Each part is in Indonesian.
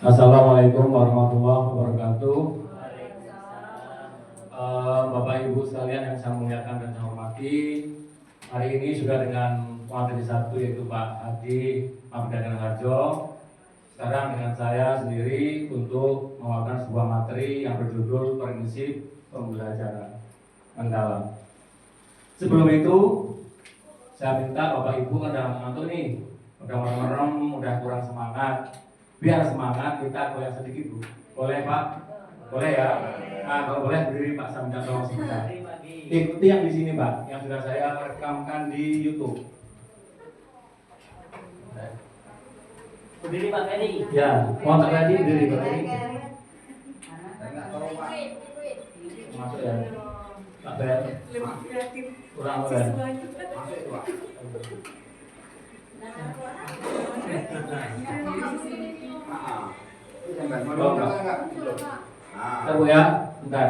Assalamualaikum warahmatullahi wabarakatuh. Bapak Ibu sekalian yang saya muliakan dan saya hormati, hari ini sudah dengan materi satu yaitu Pak Hadi Abdagan Harjo. Sekarang dengan saya sendiri untuk membawakan sebuah materi yang berjudul Prinsip Pembelajaran Mendalam. Sebelum itu, saya minta Bapak Ibu ada ngantuk nih, udah merem-merem, udah kurang semangat. Biar semangat kita goyang sedikit Bu. Boleh Pak? Boleh ya? Nah kalau boleh berdiri Pak sambil tolong sebentar. Ikuti yang di sini Pak, yang sudah saya rekamkan di YouTube. Berdiri Pak Ferry. Ya, kontak tadi berdiri Pak Ferry. Masuk ya. Pak Ferry. Kurang boleh. Kita Bu ya, bentar.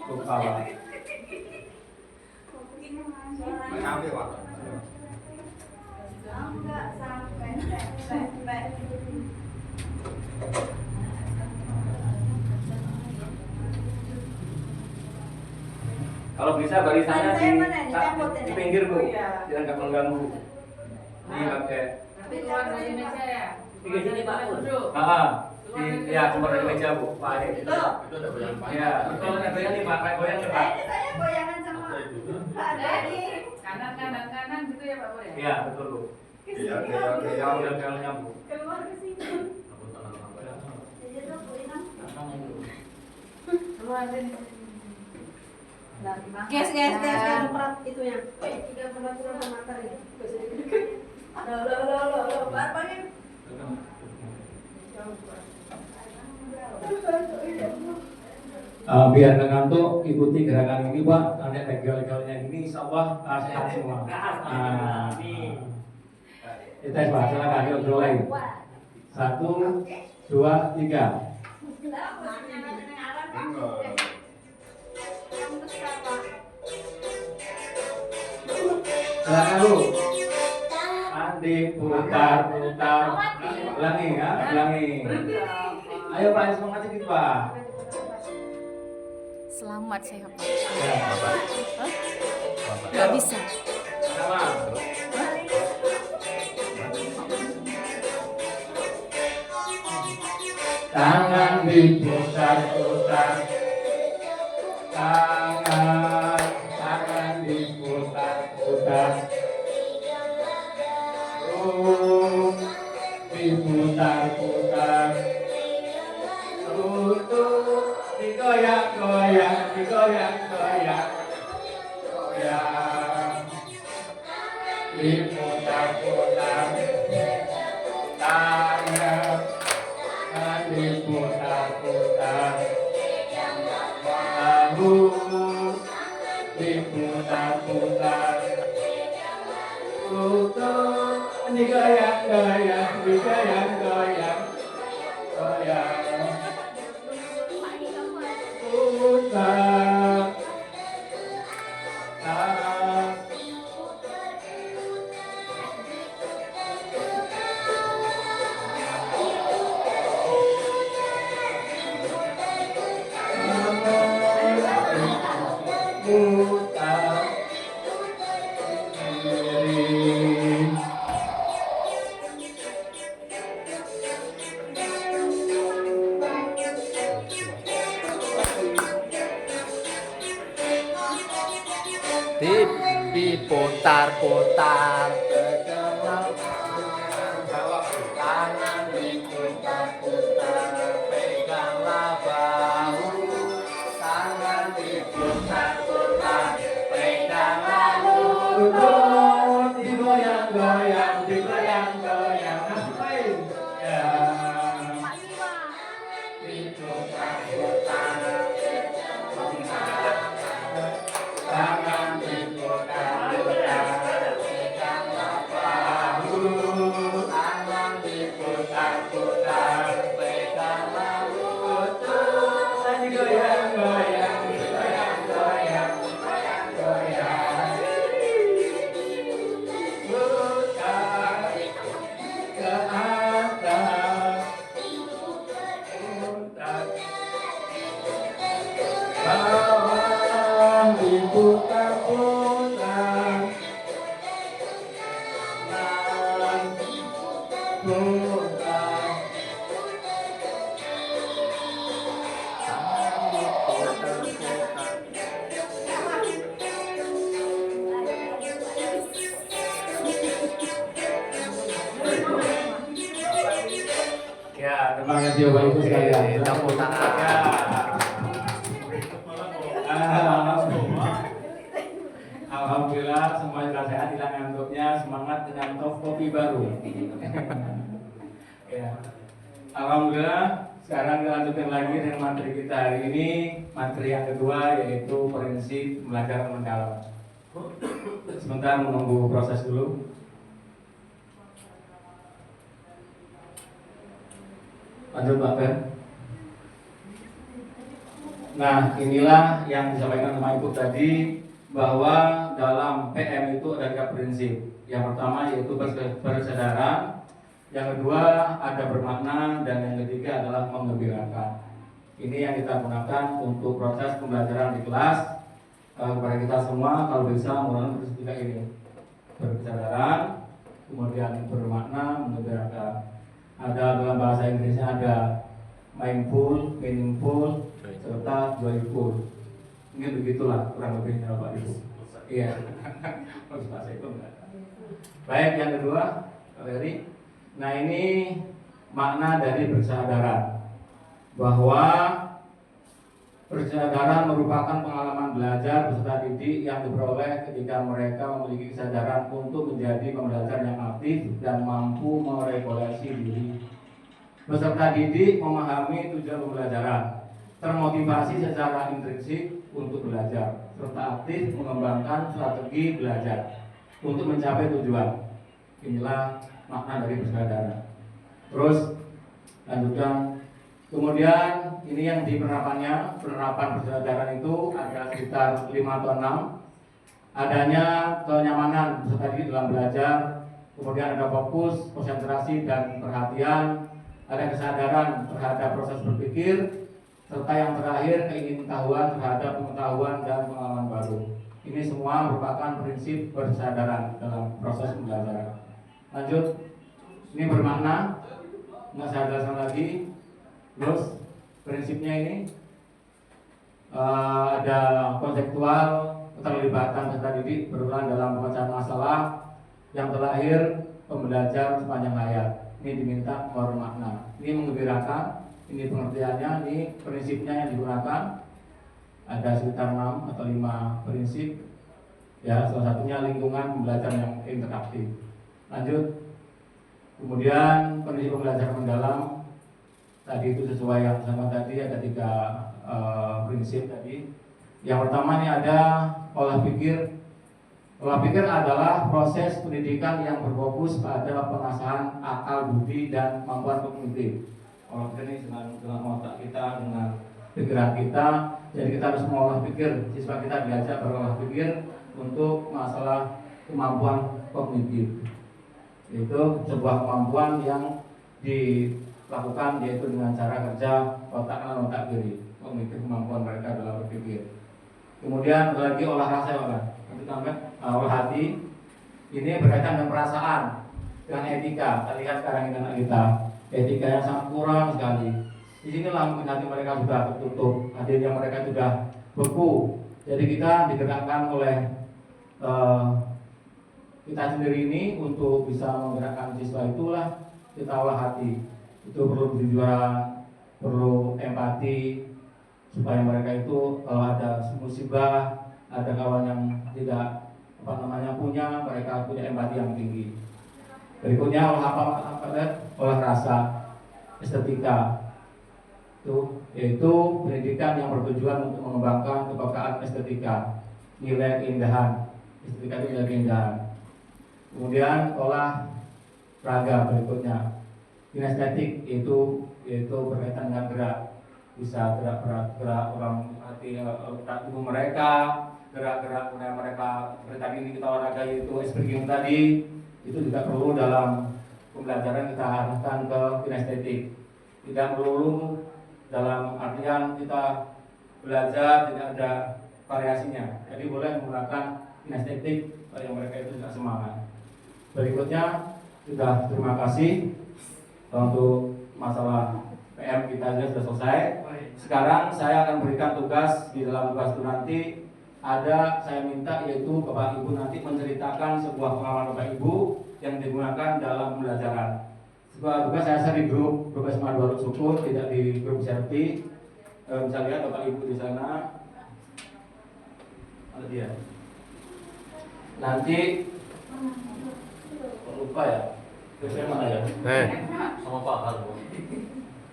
Lupa Pak. Kalau bisa barisannya di pinggir Bu, jangan nggak mengganggu. Ini pakai. Keluar dari meja ya? Di sini Pak Pur. Ya cuma dari meja Bu, Pak. Itu ada goyang Pak. Ya, betul ada goyang nih Pak, goyang nih Pak. Saya goyangan sama Pak Dadi. Kanan gitu ya Pak Pur ya? Iya betul Bu. Keluar Goyang-goyangnya Bu. ke sini. Jadi tuh Bu Inang. Keluar dari Guys, berat itu yang. Tidak peraturan mater ini. Lo, Pak Biar nggak ngantuk, ikuti gerakan ini Pak. Nanti legal-legalnya ini insya Allah sehat semua. Nah, kita Pak, silakan yuk mulai. 1, 2, 3. Silakan Bu. Andi putar. Ulangi ya, ulangi. Ayo Pak, semangat sedikit Pak. Selamat saya Pak. Ya, Bapak. Gak bisa. Sama. Tangan diputar-putar. Tangan diputar-putar. Diputar-putar. Lutut digoyang-goyang. Goyang. Diputar-putar. Tangan diputar-putar. Bahu diputar-putar. Lutut digoyang-goyang. Goyang. Putar. Diputar-putar. Tangan diputar-putar, peganglah bahu. Tangan diputar-putar, peganglah lutut. Digoyang-goyang. Ngapain? Ya. Diputar-putar. Tangan diputar-putar, peganglah bahu. Tangan diputar-putar, peganglah lutut. Goyang-goyang. Putar. Ya, terima kasih Bapak Ibu sekalian. Tepuk tangan. Ya. Alhamdulillah semuanya sudah sehat, hilang ngantuknya, semangat dengan top kopi baru. Ya. Alhamdulillah, sekarang kita lanjutkan lagi dengan materi kita hari ini. Materi yang kedua yaitu prinsip belajar mendalam. Sebentar menunggu proses dulu. Lanjut Pak Fer. Nah, inilah yang disampaikan sama Ibu tadi, bahwa dalam PM itu ada 3 prinsip. Yang pertama yaitu bersadaran, yang kedua ada bermakna, dan yang ketiga adalah menggembirakan. Ini yang kita gunakan untuk proses pembelajaran di kelas kepada kita semua. Kalau bisa menggunakan prinsip 3 ini: bersadaran, kemudian bermakna, menggembirakan. Ada dalam bahasa Inggrisnya ada mindful, meaningful, serta joyful. Mungkin begitulah kurang lebihnya Bapak Ibu. Iya. Harus bahasa itu enggak. Baik, yang kedua, Pak Heri. Nah, ini makna dari bersadaran. Bahwa bersadaran merupakan pengalaman belajar peserta didik yang diperoleh ketika mereka memiliki kesadaran untuk menjadi pembelajar yang aktif dan mampu meregulasi diri. Peserta didik memahami tujuan pembelajaran, termotivasi secara intrinsik untuk belajar, serta aktif mengembangkan strategi belajar untuk mencapai tujuan. Inilah makna dari bersadaran. Terus lanjutkan. Kemudian ini yang di penerapan bersadaran itu ada sekitar 5 atau 6. Adanya kenyamanan peserta didik dalam belajar, kemudian ada fokus, konsentrasi, dan perhatian, ada kesadaran terhadap proses berpikir, serta yang terakhir keingintahuan terhadap pengetahuan dan pengalaman baru. Ini semua merupakan prinsip bersadaran dalam proses pembelajaran. Lanjut, ini bermakna, nggak saya jelaskan lagi. Terus prinsipnya ini ada konseptual, keterlibatan peserta didik berulang dalam pemecahan masalah, yang terakhir pembelajar sepanjang hayat. Ini diminta bermakna. Ini menggembirakan, ini pengertiannya, ini prinsipnya yang digunakan. Ada sekitar 6 atau 5 prinsip. Ya, salah satunya lingkungan belajar yang interaktif. Lanjut. Kemudian prinsip pembelajaran mendalam. Tadi itu sesuai yang sama tadi, ada 3 prinsip tadi. Yang pertama ini ada olah pikir. Olah pikir adalah proses pendidikan yang berfokus pada pengasahan akal budi dan kemampuan kognitif. Olah pikir ini dengan otak kita, dengan pikiran kita. Jadi kita harus mengolah pikir. Siswa kita diajak berolah pikir untuk masalah kemampuan kognitif. Itu sebuah kemampuan yang dilakukan yaitu dengan cara kerja otak kanan otak kiri, kognitif, kemampuan mereka dalam berpikir. Kemudian ada lagi olah rasa ya Pak. Nanti tambah olah hati. Ini berkaitan dengan perasaan, dengan etika. Kita lihat sekarang ini anak kita, etika yang sangat kurang sekali. Di sinilah mungkin hati mereka sudah tertutup, hatinya mereka sudah beku. Jadi kita digerakkan oleh kita sendiri ini untuk bisa menggerakkan siswa, itulah kita olah hati. Itu perlu kejujuran, perlu empati, supaya mereka itu kalau ada musibah, ada kawan yang tidak punya, mereka punya empati yang tinggi. Berikutnya olah rasa, estetika. Yaitu pendidikan yang bertujuan untuk mengembangkan kepekaan estetika, nilai keindahan. Estetika itu nilai keindahan. Kemudian olah raga berikutnya, kinestetik, itu berkaitan dengan gerak. Bisa gerak orang hati tubuh mereka, gerak-gerak mereka seperti tadi ini kita olahraga itu speaking tadi, itu juga perlu dalam pembelajaran kita arahkan ke kinestetik. Tidak melulu dalam artian kita belajar tidak ada variasinya. Jadi boleh menggunakan kinestetik yang mereka itu tidak semangat. Berikutnya sudah terima kasih untuk masalah PM kita sudah selesai. Sekarang saya akan berikan tugas di dalam tugas itu nanti saya minta yaitu Bapak Ibu nanti menceritakan sebuah pengalaman Bapak Ibu yang digunakan dalam pembelajaran. Sebuah tugas saya share di grup SMA 2 Syukur, tidak di grup serti. Bisa lihat Bapak Ibu di sana. Ada dia. Nanti lupa ya. Biasanya mana ya? Sama Pak Harbo.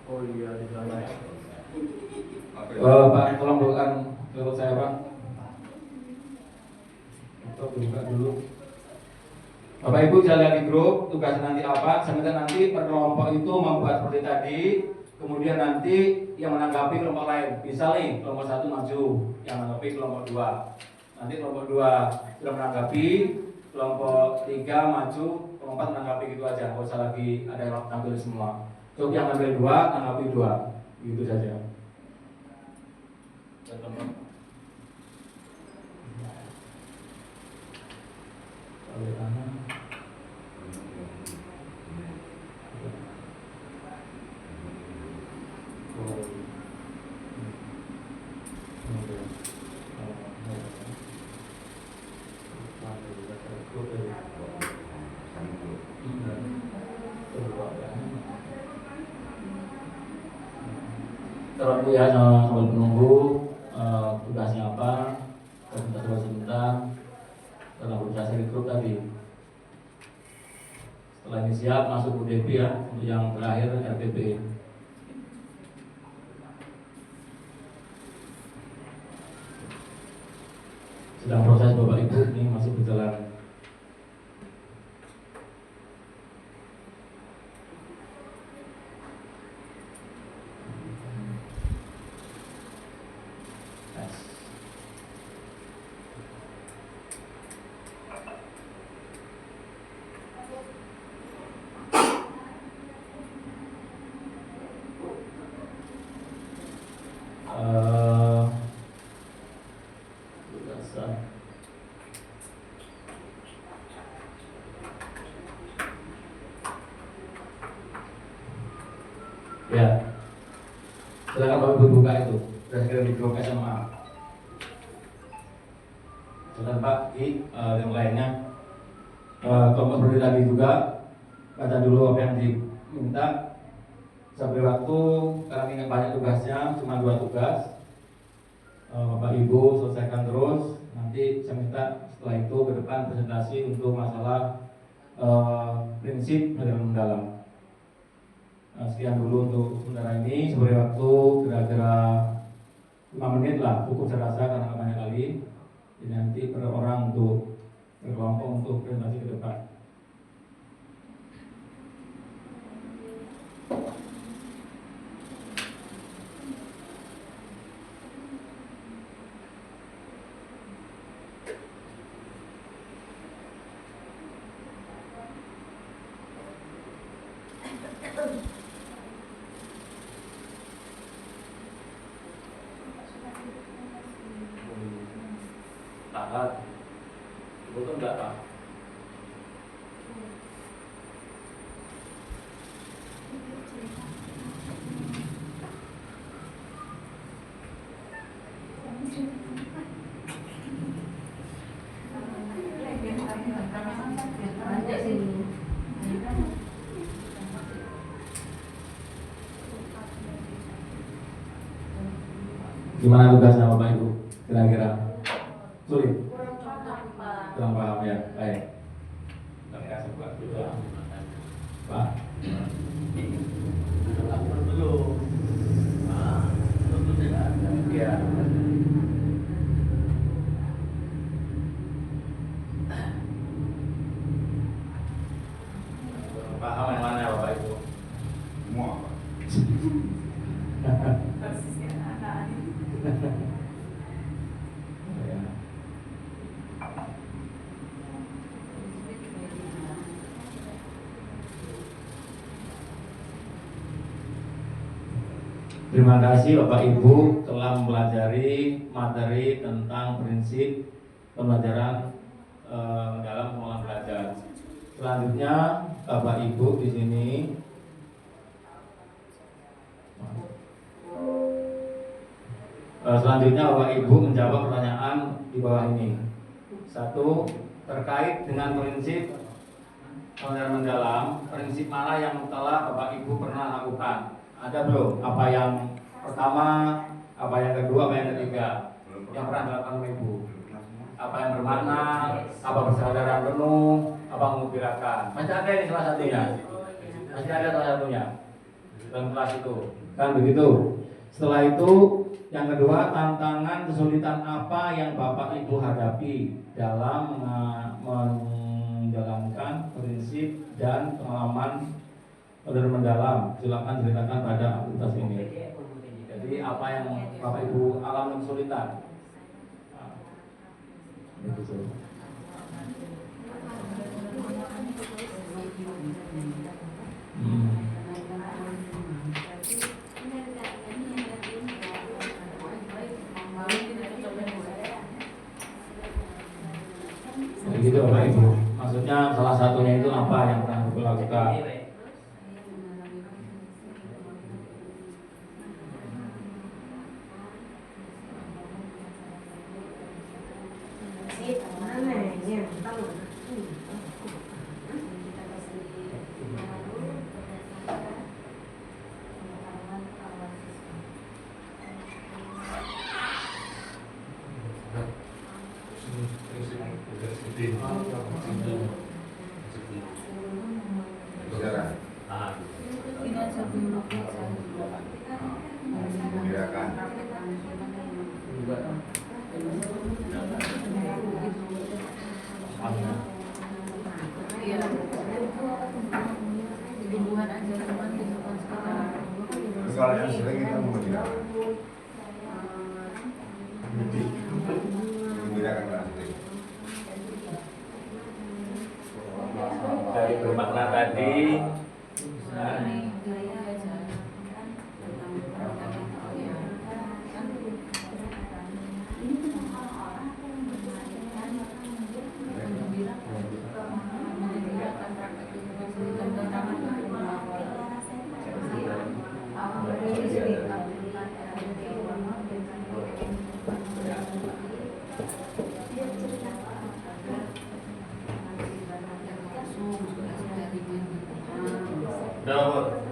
Oh iya di sana. Pak, tolong bukakan telepon saya Pak. Untuk buka dulu. Bapak Ibu bisa lihat di grup tugas nanti apa. Sementara nanti per kelompok itu membuat seperti tadi. Kemudian nanti yang menanggapi kelompok lain. Misal nih kelompok 1 maju, yang menanggapi kelompok 2. Nanti kelompok 2 sudah menanggapi, kelompok 3 maju, kelompok 4 menanggapi, gitu aja. Nggak usah lagi ada yang tampil semua. Untuk yang ambil 2, tanggapi 2. Gitu saja. Terus ya sambil menunggu tugasnya apa, sebentar dalam berusaha di grup tadi. Setelah ini siap masuk UDP ya untuk yang terakhir RPP. Sedang proses Bapak Ibu ini masih berjalan. Ya, silakan Bapak Ibu buka itu. Sudah segera di grup SMA. Silakan Pak, yang lainnya. Kelompok seperti tadi juga baca dulu apa yang diminta. Sampai waktu karena ini banyak tugasnya, cuma 2 tugas. Bapak Ibu selesaikan terus. Nanti saya minta setelah itu ke depan presentasi untuk masalah prinsip pelajaran mendalam. Sekian dulu untuk sementara ini. Sebagai waktu kira-kira 5 menit lah, cukup saya rasa karena banyak kali. Jadi nanti per orang untuk berkelompok untuk presentasi ke depan. Tahan, itu enggak tahan. Gimana tugasnya Bapak Ibu? Kira-kira sulit? Kurang paham ya? Baik. Kita kasih Pak dulu. Pak. Belum. Tentu tidak ada. Ya. Paham yang mana ya Bapak Ibu? Semua Pak. Terima kasih Bapak Ibu telah mempelajari materi tentang prinsip pembelajaran dalam pengelolaan belajar. Selanjutnya Bapak Ibu di sini Bapak Ibu menjawab pertanyaan di bawah ini. Satu, terkait dengan prinsip pengenalan mendalam, prinsip mana yang telah Bapak Ibu pernah lakukan? Ada belum? Apa yang pertama, apa yang kedua, apa yang ketiga yang pernah dilakukan oleh Ibu? Apa yang bermakna, apa kesadaran penuh, apa mengubirakan? Masih ada ini salah satunya. Masih ada salah satunya dalam kelas itu. Kan begitu. Setelah itu, yang kedua, tantangan kesulitan apa yang Bapak Ibu hadapi dalam menjalankan prinsip dan pengalaman benar mendalam. Silakan ceritakan pada aktivitas ini. Jadi apa yang Bapak Ibu alami kesulitan? Begitu. Begitu Bapak Ibu. Maksudnya salah satunya itu apa yang pernah Ibu lakukan? Kalau yang sering kita memberikan Dari bermakna tadi,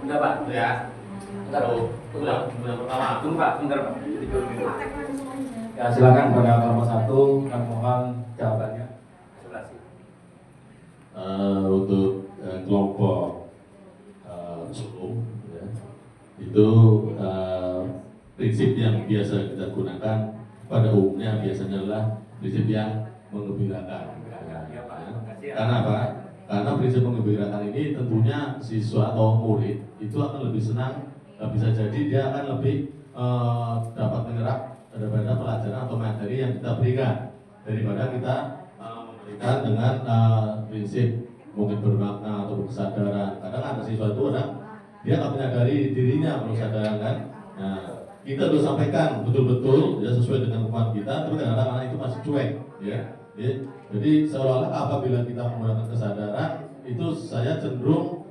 udah Pak, ya. Udah pertama. Tunggu Pak, bentar Pak. Ya silakan pada kelompok 1, kami mohon jawabannya. Untuk kelompok Solo, ya, itu prinsip yang biasa kita gunakan pada umumnya biasanya adalah prinsip yang menggembirakan. Karena apa? Karena prinsip menggembirakan ini tentunya siswa atau murid itu akan lebih senang, bisa jadi dia akan lebih dapat menyerap daripada pelajaran atau materi yang kita berikan daripada kita memberikan dengan prinsip mungkin bermakna atau kesadaran. Kadang ada siswa itu dia nggak menyadari dirinya perlu kesadaran kan. Nah, kita harus sampaikan betul-betul ya sesuai dengan kemampuan kita, tapi kadang-kadang anak itu masih cuek ya. Jadi seolah-olah apabila kita menggunakan kesadaran itu saya cenderung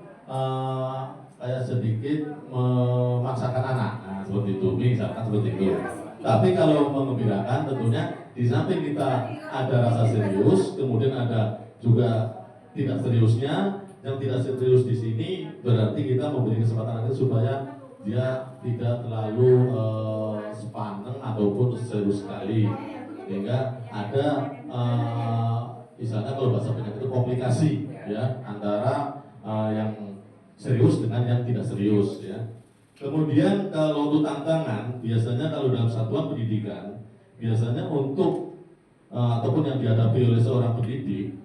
kayak sedikit memaksakan anak, nah, seperti itu, misalkan seperti itu. Tapi kalau mengembirakan tentunya di samping kita ada rasa serius, kemudian ada juga tidak seriusnya. Yang tidak serius di sini berarti kita memberi kesempatan anak supaya dia tidak terlalu sepaneng ataupun serius sekali, sehingga ada misalnya kalau bahasa penyakit itu komplikasi ya antara yang serius dengan yang tidak serius ya. Kemudian kalau untuk tantangan biasanya kalau dalam satuan pendidikan biasanya untuk ataupun yang dihadapi oleh seorang pendidik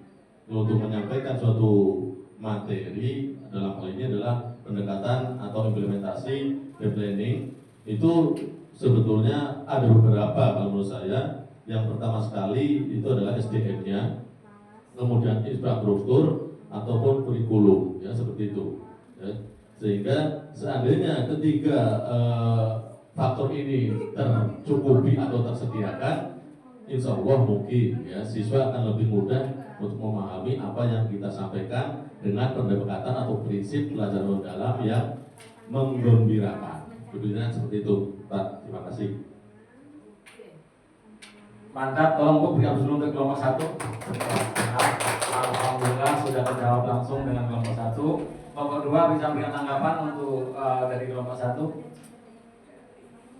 untuk menyampaikan suatu materi dalam hal ini adalah pendekatan atau implementasi planning itu sebetulnya ada beberapa kalau menurut saya. Yang pertama sekali itu adalah SDM-nya, kemudian infrastruktur ataupun kurikulum ya seperti itu ya. Sehingga seandainya ketiga faktor ini tercukupi atau tersediakan, insya Allah mungkin ya siswa akan lebih mudah untuk memahami apa yang kita sampaikan dengan pendekatan atau prinsip pelajaran mendalam yang menggembirakan. Kemudian seperti itu, Pak. Terima kasih. Mantap, tolong Bu berikan dulu untuk kelompok 1. Alhamdulillah sudah terjawab langsung dengan kelompok 1. Kelompok 2 bisa berikan tanggapan untuk dari kelompok 1.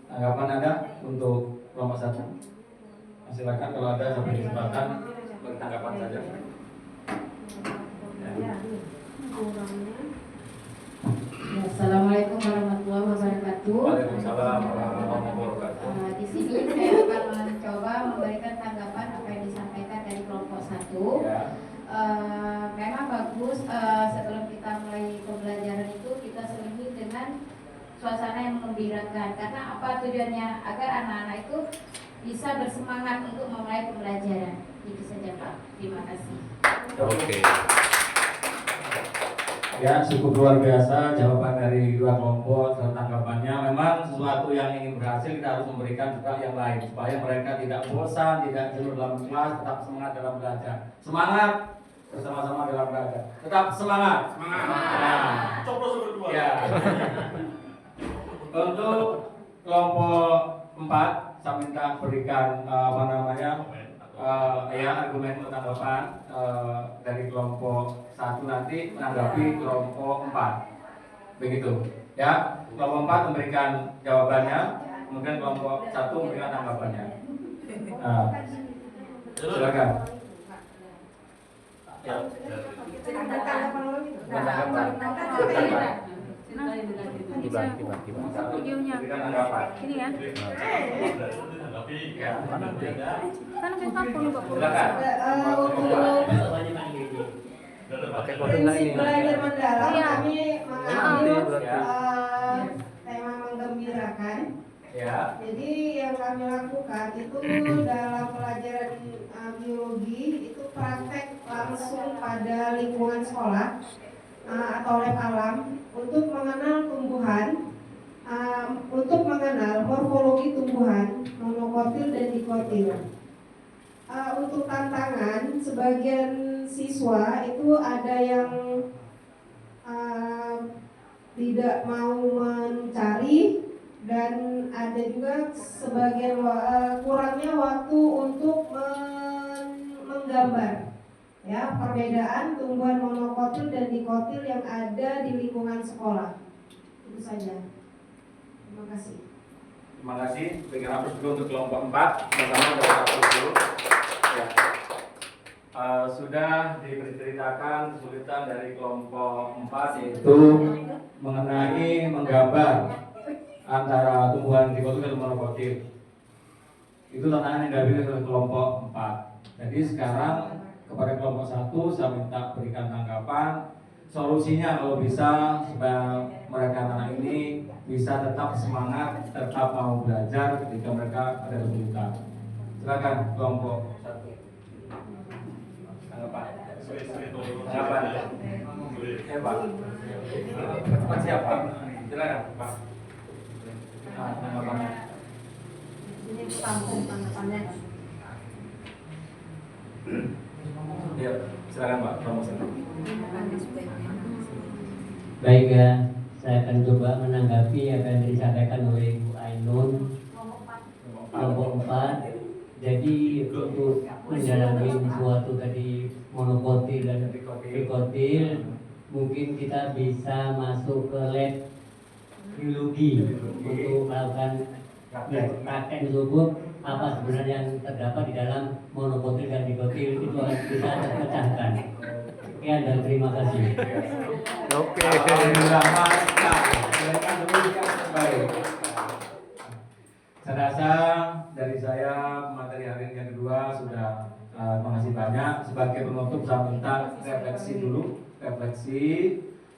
Tanggapan ada untuk kelompok 1. Silakan kalau ada saya beri kesempatan beri tanggapan saja. Ya. Assalamualaikum warahmatullahi wabarakatuh. Waalaikumsalam warahmatullahi wabarakatuh. Di sini saya akan mencoba memberikan tanggapan apa yang disampaikan dari kelompok 1. Ya. Memang bagus sebelum kita mulai pembelajaran itu kita selingi dengan suasana yang menggembirakan. Karena apa tujuannya? Agar anak-anak itu bisa bersemangat untuk memulai pembelajaran. Itu saja Pak. Terima kasih. Oke. Ya, cukup luar biasa jawaban dari dua kelompok dan tanggapannya. Memang sesuatu yang ingin berhasil kita harus memberikan juga yang lain supaya mereka tidak bosan, tidak jenuh dalam kelas, tetap semangat dalam belajar. Semangat bersama-sama dalam belajar. Tetap semangat. Semangat. Nah, ya. Untuk kelompok 4 saya minta berikan argumen untuk tanggapan dari kelompok 1 nanti menanggapi kelompok 4. Begitu. Ya, kelompok 4 memberikan jawabannya, kemudian kelompok 1 memberikan tanggapannya. Silakan. Ya. Videonya. Ini ya. Kan lebih kampung Pak. Silakan. Prinsip belajar mendalam Iya. kami mengambil Ya. tema menggembirakan. Ya. Jadi yang kami lakukan itu dalam pelajaran biologi itu praktek langsung pada lingkungan sekolah atau lab alam untuk mengenal tumbuhan, untuk mengenal morfologi tumbuhan monokotil dan dikotil. Untuk tantangan sebagian siswa itu ada yang tidak mau mencari dan ada juga sebagian kurangnya waktu untuk menggambar ya perbedaan tumbuhan monokotil dan dikotil yang ada di lingkungan sekolah. Itu saja. Terima kasih. Terima kasih. Berikan aplaus dulu untuk kelompok 4. Pertama dari aplaus dulu. Ya. Sudah diceritakan kesulitan dari kelompok 4 yaitu mengenai menggambar antara tumbuhan dikotil dan monokotil. Itu tantangan yang dihadapi oleh kelompok 4. Jadi sekarang kepada kelompok 1 saya minta berikan tanggapan solusinya kalau bisa supaya mereka anak ini bisa tetap semangat, tetap mau belajar ketika mereka ada kesulitan. Silakan kelompok 1. Tanggapan. Tanggapan. Pak. Cepat siapa? Silakan, Pak. Tanggapannya. Ini tampung tanggapannya. Ya, silakan Pak. Promosi. Baik ya, saya akan coba menanggapi apa yang disampaikan oleh Ibu Ainun kelompok 4. Jadi untuk mendalami suatu tadi monokotil dan dikotil, mungkin kita bisa masuk ke lab biologi untuk melakukan praktek tersebut apa sebenarnya yang terdapat di dalam monokotil dan dikotil itu harus bisa terpecahkan. Sekian dan terima kasih. Oke. Alhamdulillah, mantap. Mereka demikian baik. Saya rasa dari saya materi hari ini yang kedua sudah mengasih banyak. Sebagai penutup saya minta refleksi dulu, refleksi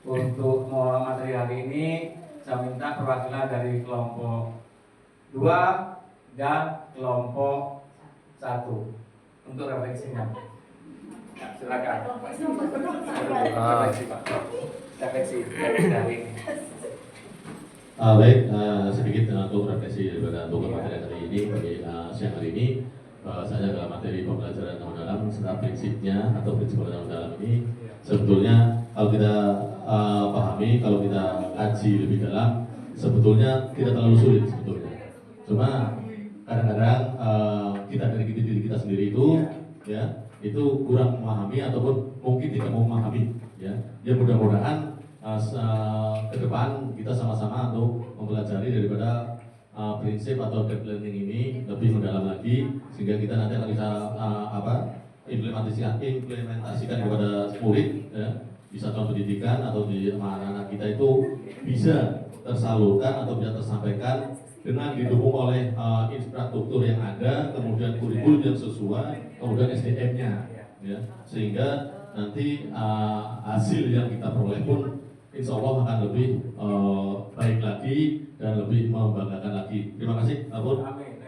untuk materi hari ini. Saya minta perwakilan dari kelompok 2 dan kelompok 1 untuk refleksinya. Silakan. Refleksi Pak. Refleksi dari ini. Baik, sedikit untuk refleksi daripada untuk materi hari ini siang hari ini. bahwasanya dalam materi pembelajaran yang mendalam serta prinsipnya atau prinsip pembelajaran mendalam ini sebetulnya kalau kita pahami, kalau kita kaji lebih dalam, sebetulnya tidak terlalu sulit sebetulnya. Cuma kadang-kadang kita dari diri kita sendiri itu ya itu kurang memahami ataupun mungkin tidak mau memahami ya. Ya mudah-mudahan ke depan kita sama-sama untuk mempelajari daripada prinsip atau deep learning ini lebih mendalam lagi sehingga kita nanti akan bisa implementasikan kepada murid ya, di satuan pendidikan atau di anak-anak kita itu bisa tersalurkan atau bisa tersampaikan dengan didukung oleh infrastruktur yang ada, kemudian kurikulum yang sesuai, kemudian SDM-nya ya, sehingga nanti hasil yang kita peroleh pun insya Allah akan lebih baik lagi dan lebih membanggakan lagi. Terima kasih, Abur. Amin.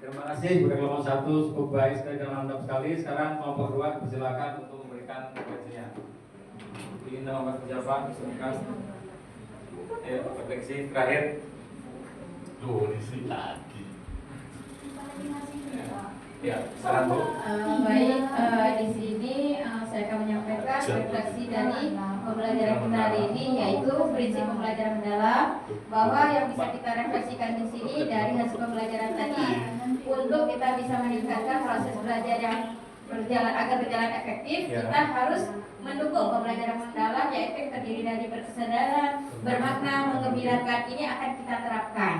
Terima kasih. Budak kelompok 1 cukup baik sekali dan mantap sekali. Sekarang kelompok 2 dipersilakan untuk memberikan refleksinya. Ingin nama pejabat silakan. Refleksi terakhir. Duh, di sini lagi. Ya, salam Bu. Baik, di sini saya akan menyampaikan refleksi dari pembelajaran kita hari ini, yaitu prinsip pembelajaran mendalam, bahwa yang bisa kita refleksikan di sini dari hasil pembelajaran tadi untuk kita bisa meningkatkan proses belajar yang berjalan efektif, kita harus mendukung pembelajaran mendalam, yaitu yang terdiri dari berkesadaran, bermakna, menggembirakan. Ini akan kita terapkan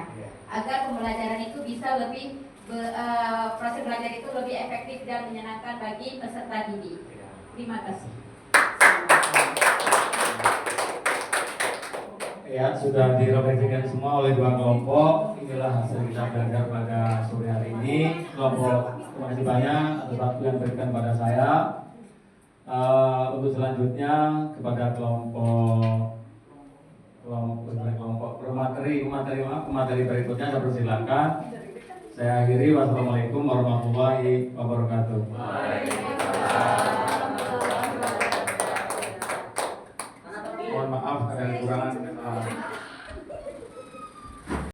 agar pembelajaran itu bisa lebih proses belajar itu lebih efektif dan menyenangkan bagi peserta didik. Terima kasih. Ya, sudah direfleksikan semua oleh 2 kelompok. Inilah hasil kita belajar pada sore hari ini. Kelompok, terima kasih banyak atas waktu yang diberikan pada saya. Untuk selanjutnya kepada kelompok pemateri berikutnya saya persilakan. Saya akhiri. Wassalamualaikum warahmatullahi wabarakatuh.